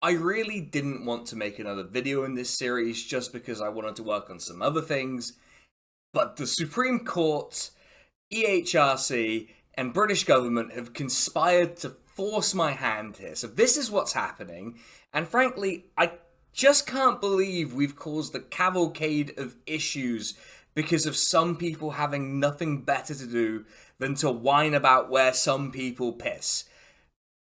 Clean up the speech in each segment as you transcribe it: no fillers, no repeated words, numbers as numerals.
I really didn't want to make another video in this series just because I wanted to work on some other things, but the Supreme Court, EHRC, and British government have conspired to force my hand here. So this is what's happening, and frankly, I just can't believe we've caused a cavalcade of issues because of some people having nothing better to do than to whine about where some people piss.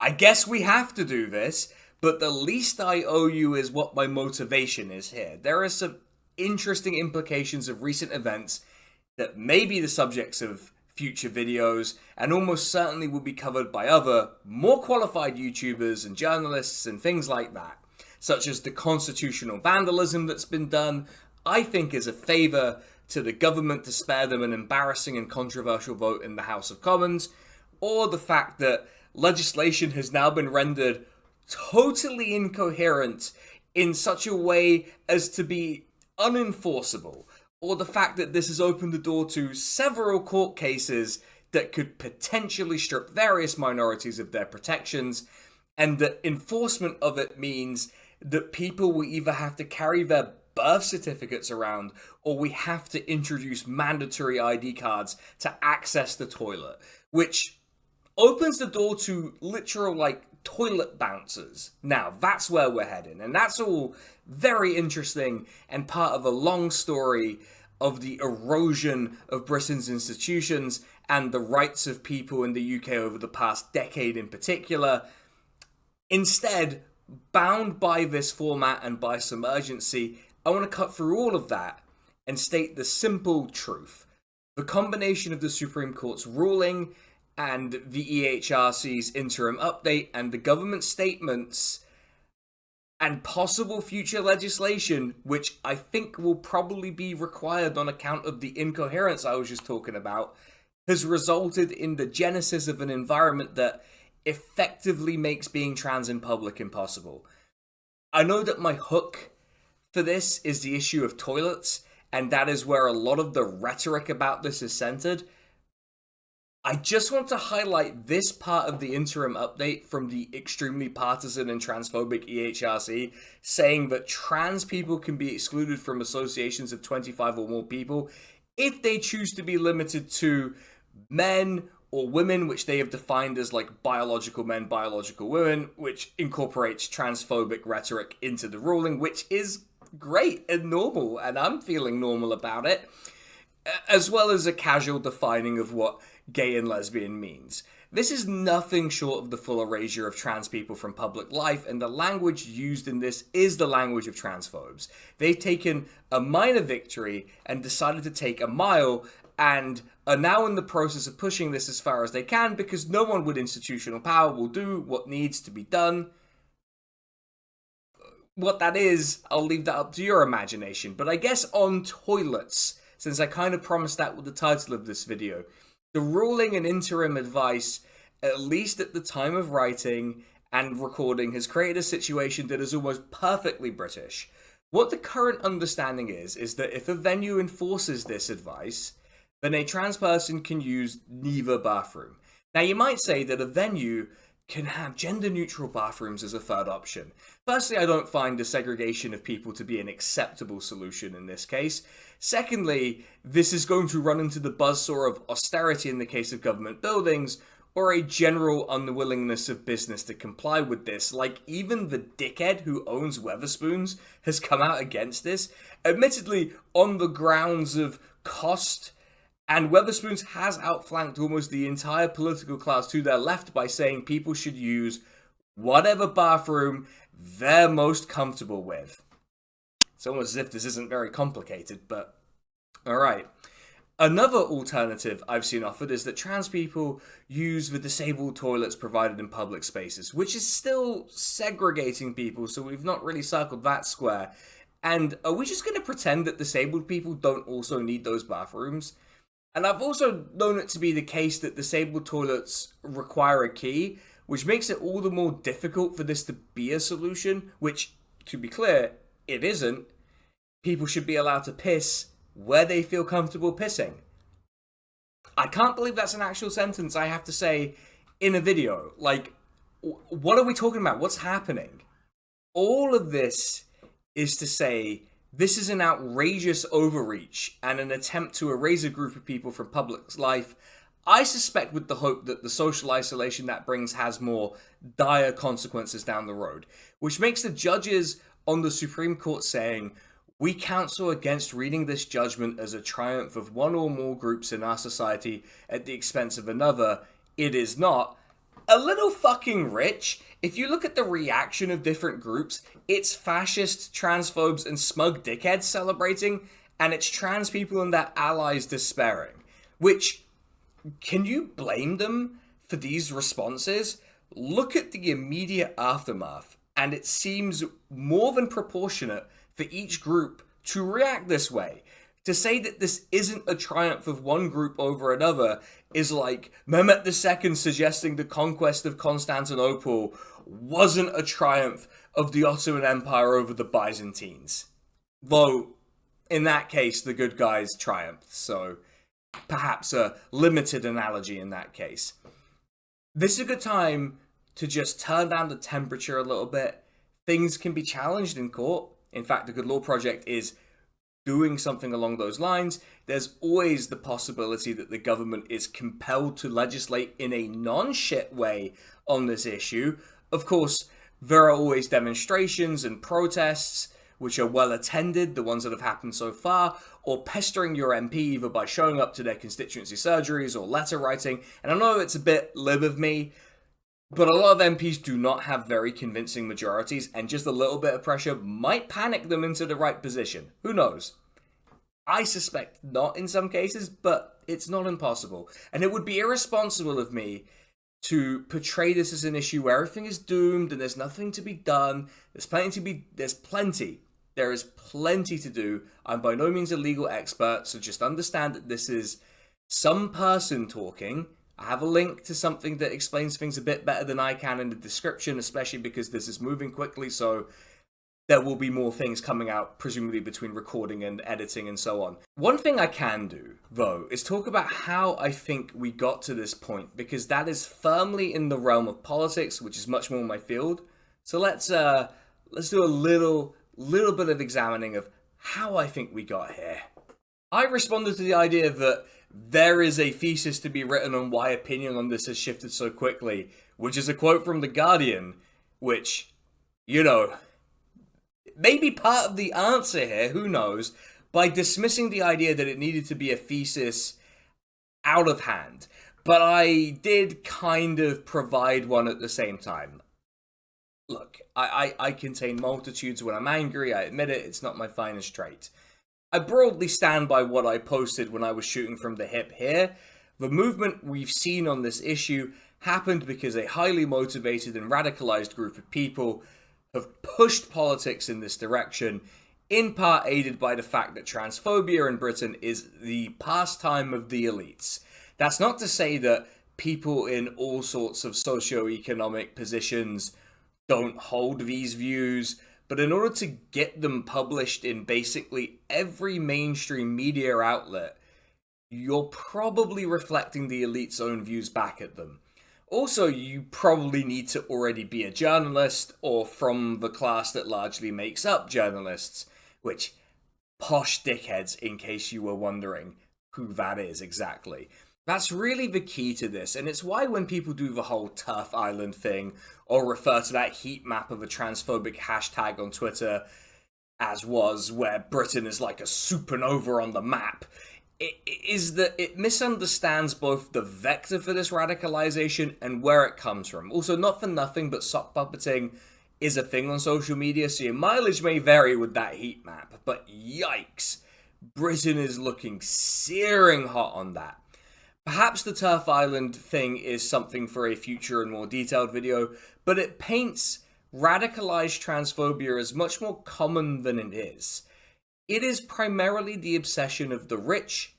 I guess we have to do this, but the least I owe you is what my motivation is here. There are some interesting implications of recent events that may be the subjects of future videos, and almost certainly will be covered by other, more qualified YouTubers and journalists and things like that, such as the constitutional vandalism that's been done, I think is a favour to the government to spare them an embarrassing and controversial vote in the House of Commons, or the fact that legislation has now been rendered totally incoherent in such a way as to be unenforceable, or the fact that this has opened the door to several court cases that could potentially strip various minorities of their protections, and that enforcement of it means that people will either have to carry their birth certificates around, or we have to introduce mandatory ID cards to access the toilet, which opens the door to literal, toilet bouncers. Now, that's where we're heading, and that's all very interesting and part of a long story of the erosion of Britain's institutions and the rights of people in the UK over the past decade in particular. Instead, bound by this format and by some urgency, I want to cut through all of that and state the simple truth. The combination of the Supreme Court's ruling and the EHRC's interim update and the government statements and possible future legislation, which I think will probably be required on account of the incoherence I was just talking about, has resulted in the genesis of an environment that effectively makes being trans in public impossible. I know that my hook for this is the issue of toilets, and that is where a lot of the rhetoric about this is centered. I just want to highlight this part of the interim update from the extremely partisan and transphobic EHRC, saying that trans people can be excluded from associations of 25 or more people if they choose to be limited to men or women, which they have defined as biological men, biological women, which incorporates transphobic rhetoric into the ruling, which is great and normal, and I'm feeling normal about it, as well as a casual defining of what gay and lesbian means. This is nothing short of the full erasure of trans people from public life, and the language used in this is the language of transphobes. They've taken a minor victory and decided to take a mile, and are now in the process of pushing this as far as they can, because no one with institutional power will do what needs to be done. What that is, I'll leave that up to your imagination, but I guess on toilets, since I kind of promised that with the title of this video, the ruling and interim advice, at least at the time of writing and recording, has created a situation that is almost perfectly British. What the current understanding is that if a venue enforces this advice, then a trans person can use neither bathroom. Now, you might say that a venue can have gender-neutral bathrooms as a third option. Firstly, I don't find the segregation of people to be an acceptable solution in this case. Secondly, this is going to run into the buzzsaw of austerity in the case of government buildings, or a general unwillingness of business to comply with this. Even the dickhead who owns Weatherspoons has come out against this, admittedly on the grounds of cost. And Weatherspoons has outflanked almost the entire political class to their left by saying people should use whatever bathroom they're most comfortable with. It's almost as if this isn't very complicated, but alright. Another alternative I've seen offered is that trans people use the disabled toilets provided in public spaces, which is still segregating people, so we've not really circled that square. And are we just going to pretend that disabled people don't also need those bathrooms? And I've also known it to be the case that disabled toilets require a key, which makes it all the more difficult for this to be a solution, which, to be clear, it isn't. People should be allowed to piss where they feel comfortable pissing. I can't believe that's an actual sentence I have to say in a video. What are we talking about? What's happening? All of this is to say this is an outrageous overreach and an attempt to erase a group of people from public life, I suspect with the hope that the social isolation that brings has more dire consequences down the road, which makes the judges on the Supreme Court saying, "We counsel against reading this judgment as a triumph of one or more groups in our society at the expense of another. It is not," a little fucking rich. If you look at the reaction of different groups, it's fascists, transphobes, and smug dickheads celebrating, and it's trans people and their allies despairing. Which, can you blame them for these responses? Look at the immediate aftermath, and it seems more than proportionate for each group to react this way. To say that this isn't a triumph of one group over another is like Mehmet II suggesting the conquest of Constantinople wasn't a triumph of the Ottoman Empire over the Byzantines. Though, in that case, the good guys triumphed, so perhaps a limited analogy in that case. This is a good time to just turn down the temperature a little bit. Things can be challenged in court. In fact, the Good Law Project is doing something along those lines. There's always the possibility that the government is compelled to legislate in a non-shit way on this issue. Of course, there are always demonstrations and protests, which are well attended, the ones that have happened so far, or pestering your MP either by showing up to their constituency surgeries or letter writing. And I know it's a bit lib of me, but a lot of MPs do not have very convincing majorities, and just a little bit of pressure might panic them into the right position. Who knows? I suspect not in some cases, but it's not impossible. And it would be irresponsible of me to portray this as an issue where everything is doomed and there's nothing to be done. There is plenty to do. I'm by no means a legal expert, so just understand that this is some person talking. I have a link to something that explains things a bit better than I can in the description, especially because this is moving quickly, so there will be more things coming out, presumably between recording and editing and so on. One thing I can do, though, is talk about how I think we got to this point, because that is firmly in the realm of politics, which is much more my field. So let's do a little bit of examining of how I think we got here. I responded to the idea that there is a thesis to be written on why opinion on this has shifted so quickly, which is a quote from The Guardian, which, you know, may be part of the answer here, who knows, by dismissing the idea that it needed to be a thesis out of hand. But I did kind of provide one at the same time. Look, I contain multitudes when I'm angry, I admit it, it's not my finest trait. I broadly stand by what I posted when I was shooting from the hip here. The movement we've seen on this issue happened because a highly motivated and radicalized group of people have pushed politics in this direction, in part aided by the fact that transphobia in Britain is the pastime of the elites. That's not to say that people in all sorts of socio-economic positions don't hold these views, but in order to get them published in basically every mainstream media outlet, you're probably reflecting the elite's own views back at them. Also, you probably need to already be a journalist or from the class that largely makes up journalists, which, posh dickheads, in case you were wondering who that is exactly. That's really the key to this, and it's why when people do the whole Turf Island thing, or refer to that heat map of a transphobic hashtag on Twitter as was, where Britain is like a supernova on the map, is that it misunderstands both the vector for this radicalization and where it comes from. Also, not for nothing, but sock puppeting is a thing on social media, so your mileage may vary with that heat map, but yikes, Britain is looking searing hot on that. Perhaps the Turf Island thing is something for a future and more detailed video, but it paints radicalized transphobia as much more common than it is. It is primarily the obsession of the rich,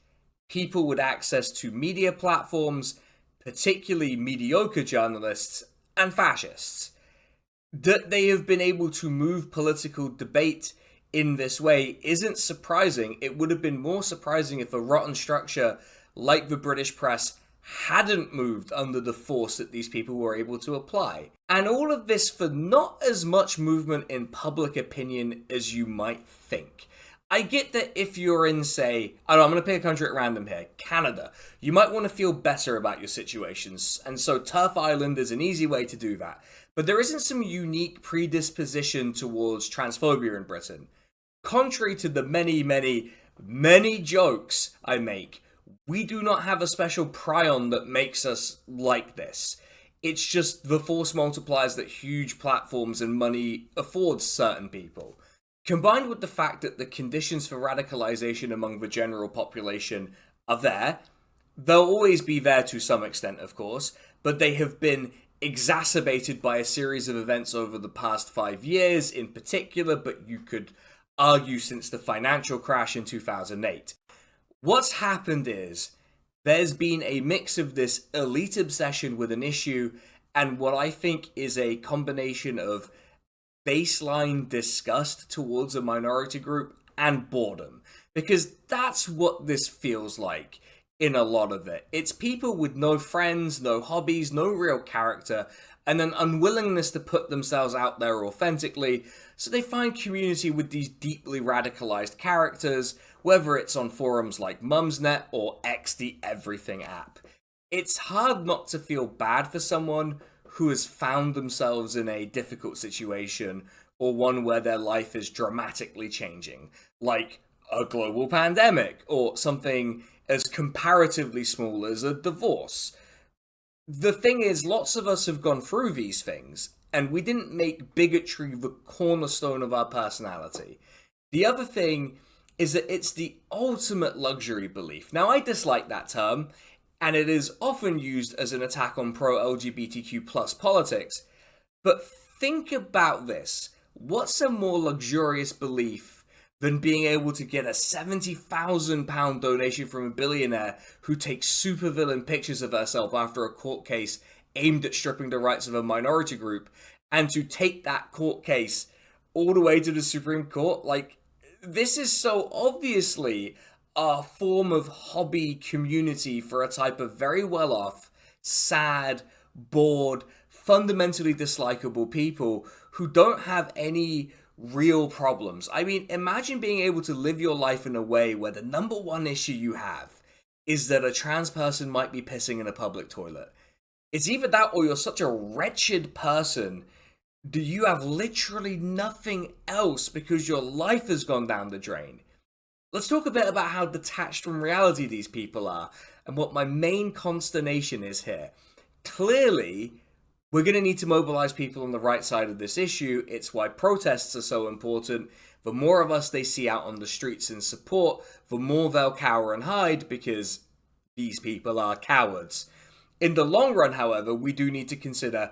people with access to media platforms, particularly mediocre journalists, and fascists. That they have been able to move political debate in this way isn't surprising. It would have been more surprising if a rotten structure like the British press hadn't moved under the force that these people were able to apply. And all of this for not as much movement in public opinion as you might think. I get that if you're in, say, I don't know, I'm going to pick a country at random here, Canada, you might want to feel better about your situations, and so Turf Island is an easy way to do that. But there isn't some unique predisposition towards transphobia in Britain. Contrary to the many jokes I make, we do not have a special prion that makes us like this. It's just the force multipliers that huge platforms and money affords certain people. Combined with the fact that the conditions for radicalization among the general population are there, they'll always be there to some extent, of course, but they have been exacerbated by a series of events over the past 5 years in particular, but you could argue since the financial crash in 2008. What's happened is there's been a mix of this elite obsession with an issue and what I think is a combination of baseline disgust towards a minority group and boredom. Because that's what this feels like in a lot of it. It's people with no friends, no hobbies, no real character, and an unwillingness to put themselves out there authentically, so they find community with these deeply radicalized characters, whether it's on forums like Mumsnet or X the Everything app. It's hard not to feel bad for someone who has found themselves in a difficult situation or one where their life is dramatically changing, like a global pandemic or something as comparatively small as a divorce. The thing is, lots of us have gone through these things, and we didn't make bigotry the cornerstone of our personality. The other thing is that it's the ultimate luxury belief. Now, I dislike that term, and it is often used as an attack on pro-LGBTQ+ politics, but think about this. What's a more luxurious belief than being able to get a £70,000 donation from a billionaire who takes supervillain pictures of herself after a court case aimed at stripping the rights of a minority group, and to take that court case all the way to the Supreme Court? Like, this is so obviously a form of hobby community for a type of very well-off, sad, bored, fundamentally dislikable people who don't have any real problems. I mean, imagine being able to live your life in a way where the number one issue you have is that a trans person might be pissing in a public toilet. It's either that or you're such a wretched person that you have literally nothing else because your life has gone down the drain. Let's talk a bit about how detached from reality these people are and what my main consternation is here. Clearly, we're going to need to mobilize people on the right side of this issue. It's why protests are so important. The more of us they see out on the streets in support, the more they'll cower and hide because these people are cowards. In the long run, however, we do need to consider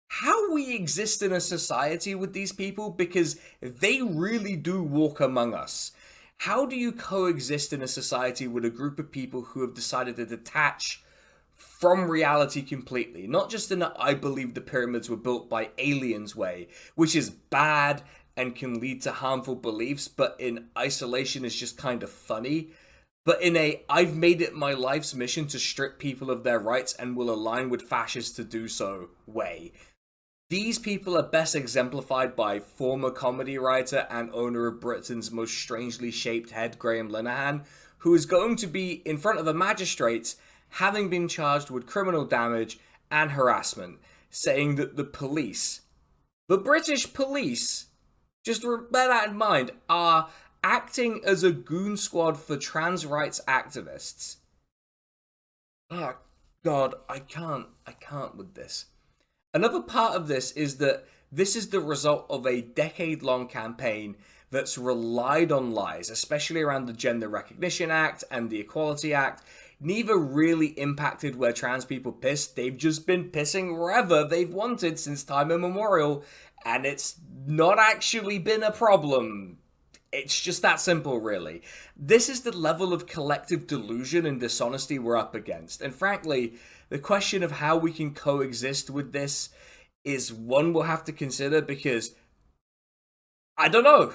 how we exist in a society with these people, because they really do walk among us. How do you coexist in a society with a group of people who have decided to detach from reality completely? Not just in a I believe the pyramids were built by aliens way, which is bad and can lead to harmful beliefs, but in isolation is just kind of funny. But in a I've made it my life's mission to strip people of their rights and will align with fascists to do so way. These people are best exemplified by former comedy writer and owner of Britain's most strangely shaped head, Graham Linehan, who is going to be in front of a magistrate having been charged with criminal damage and harassment, saying that the police, the British police, just bear that in mind, are acting as a goon squad for trans rights activists. Oh God, I can't with this. Another part of this is that this is the result of a decade-long campaign that's relied on lies, especially around the Gender Recognition Act and the Equality Act. Neither really impacted where trans people piss. They've just been pissing wherever they've wanted since time immemorial, and it's not actually been a problem. It's just that simple, really. This is the level of collective delusion and dishonesty we're up against. And frankly, the question of how we can coexist with this is one we'll have to consider, because I don't know.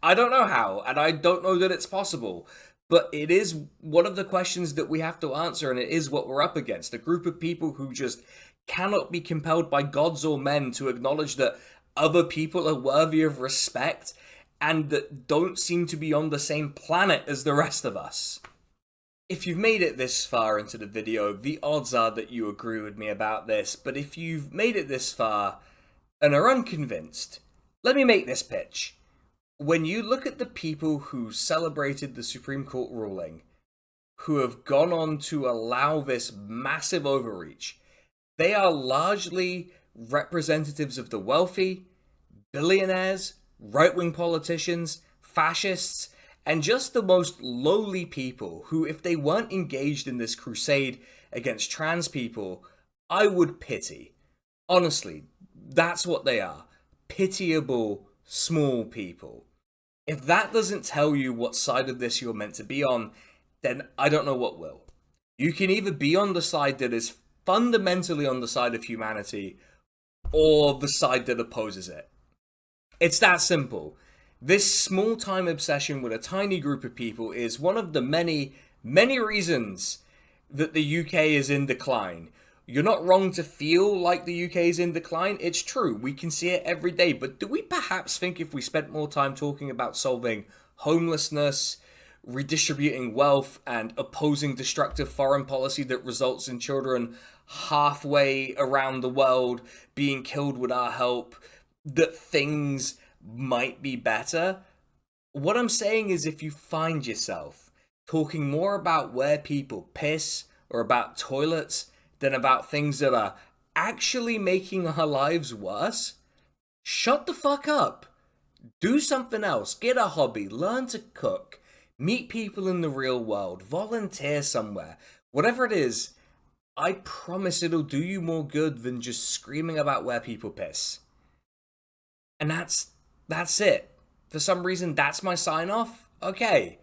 I don't know how, and I don't know that it's possible. But it is one of the questions that we have to answer, and it is what we're up against. A group of people who just cannot be compelled by gods or men to acknowledge that other people are worthy of respect and that don't seem to be on the same planet as the rest of us. If you've made it this far into the video, the odds are that you agree with me about this, but if you've made it this far and are unconvinced, let me make this pitch. When you look at the people who celebrated the Supreme Court ruling, who have gone on to allow this massive overreach, they are largely representatives of the wealthy, billionaires, right-wing politicians, fascists, and just the most lowly people who, if they weren't engaged in this crusade against trans people, I would pity. Honestly, that's what they are. Pitiable, small people. If that doesn't tell you what side of this you're meant to be on, then I don't know what will. You can either be on the side that is fundamentally on the side of humanity, or the side that opposes it. It's that simple. This small-time obsession with a tiny group of people is one of the many, many reasons that the UK is in decline. You're not wrong to feel like the UK is in decline. It's true. We can see it every day. But do we perhaps think if we spent more time talking about solving homelessness, redistributing wealth, and opposing destructive foreign policy that results in children halfway around the world being killed with our help, that things might be better? What I'm saying is, if you find yourself talking more about where people piss or about toilets than about things that are actually making our lives worse, shut the fuck up. Do something else. Get a hobby. Learn to cook. Meet people in the real world. Volunteer somewhere. Whatever it is, I promise it'll do you more good than just screaming about where people piss. And that's it. For some reason, that's my sign off. Okay.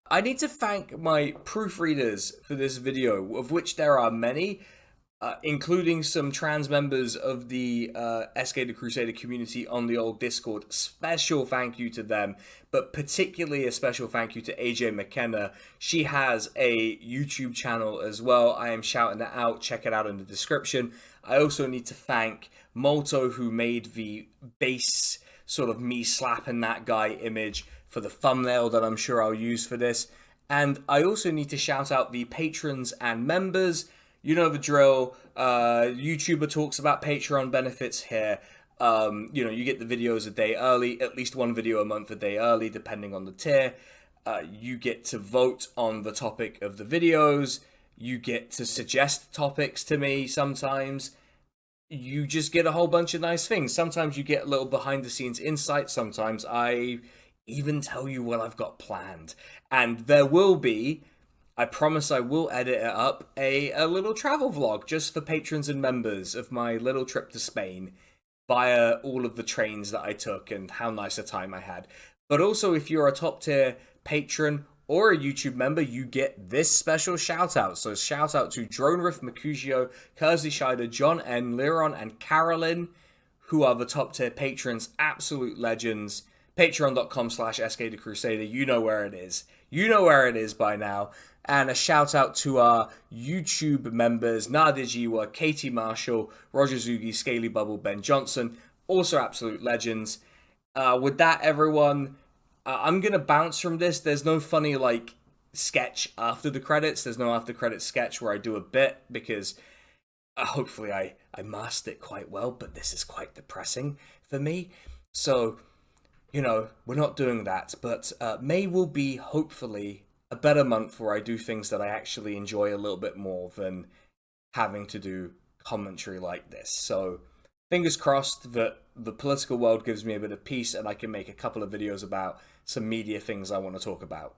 I need to thank my proofreaders for this video, of which there are many, including some trans members of the SK the Crusader community on the old Discord. Special thank you to them, but particularly a special thank you to AJ McKenna. She has a YouTube channel as well. I am shouting that out. Check it out in the description. I also need to thank Molto, who made the base sort of me slapping that guy image for the thumbnail that I'm sure I'll use for this. And I also need to shout out the patrons and members. You know the drill. YouTuber talks about Patreon benefits here. You get the videos a day early, at least one video a month a day early, depending on the tier. You get to vote on the topic of the videos. You get to suggest topics to me sometimes. You just get a whole bunch of nice things. Sometimes you get a little behind the scenes insight. Sometimes I even tell you what I've got planned. And there will be, I promise I will edit it up, a little travel vlog just for patrons and members of my little trip to Spain via all of the trains that I took and how nice a time I had. But also, if you're a top tier patron or a YouTube member, you get this special shout out. So shout out to Droneriff, Mercutio, Kersey Scheider, John N, Liron, and Carolyn, who are the top tier patrons, absolute legends. Patreon.com/SKTheCrusader. You know where it is. You know where it is by now. And a shout out to our YouTube members, Nadia Jiwa, Katie Marshall, Roger Zugi, Scaly Bubble, Ben Johnson. Also absolute legends. With that, everyone, I'm going to bounce from this. There's no funny, sketch after the credits. There's no after credits sketch where I do a bit because hopefully I masked it quite well, but this is quite depressing for me. So, we're not doing that. But May will be, hopefully, a better month where I do things that I actually enjoy a little bit more than having to do commentary like this. So, fingers crossed that the political world gives me a bit of peace and I can make a couple of videos about some media things I want to talk about.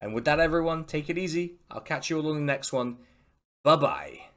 And with that, everyone, take it easy. I'll catch you all on the next one. Bye-bye.